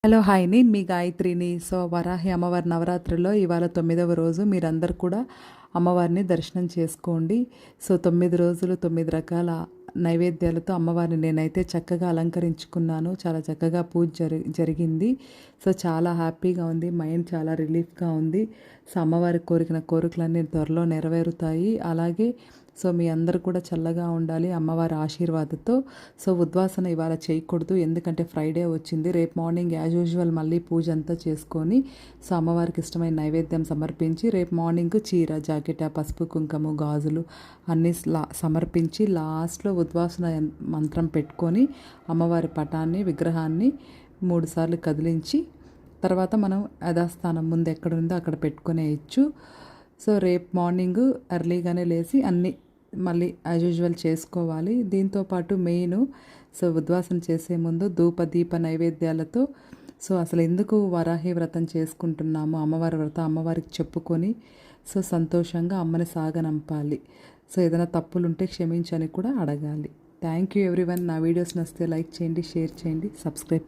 Hello hi, నేను మీ గాయత్రిని. So Varahi అమ్మవారి నవరాత్రిలో ఇవాళ 9వ రోజు. మీరందరూ కూడా అమ్మవారిని దర్శనం చేసుకోండి. సో 9 రోజులు 9 రకాల నైవేద్యాలతో అమ్మవారిని నేనైతే చక్కగా అలంకరించుకున్నాను. చాలా చక్కగా పూజ జరిగింది. సో చాలా హ్యాపీగా ఉంది, మైండ్ చాలా రిలీఫ్గా ఉంది. సో అమ్మవారి కోరికలన్నీ త్వరలో నెరవేరుతాయి. అలాగే సో మీ అందరూ కూడా చల్లగా ఉండాలి అమ్మవారి ఆశీర్వాదంతో. సో ఉద్వాసన ఇవాళ చేయకూడదు, ఎందుకంటే ఫ్రైడే వచ్చింది. రేపు మార్నింగ్ యాజ్ యూజువల్ మళ్ళీ పూజ అంతా చేసుకొని సో అమ్మవారికి ఇష్టమైన నైవేద్యం సమర్పించి రేపు మార్నింగ్ చీర, జాకెట్, పసుపు, కుంకుమ, గాజులు అన్నీ సమర్పించి లాస్ట్లో ఉద్వాసన మంత్రం పెట్టుకొని అమ్మవారి పటాన్ని, విగ్రహాన్ని 3 సార్లు కదిలించి తర్వాత మనం యథాస్థానం ముందు ఎక్కడ ఉందో అక్కడ పెట్టుకునేయచ్చు. సో రేపు మార్నింగ్ ఎర్లీగానే లేచి అన్నీ మళ్ళీ యాజ్ యూజువల్ చేసుకోవాలి. దీంతోపాటు మెయిన్ సో ఉద్వాసన చేసే ముందు దీప నైవేద్యాలతో సో అసలు ఎందుకు వరాహి వ్రతం చేసుకుంటున్నాము, అమ్మవారి వ్రతం అమ్మవారికి చెప్పుకొని సో సంతోషంగా అమ్మని సాగనంపాలి. సో ఏదైనా తప్పులుంటే క్షమించని కూడా అడగాలి. Thank you everyone. నా వీడియోస్ నచ్చితే లైక్ చేయండి, షేర్ చేయండి, సబ్స్క్రైబ్ చేయండి.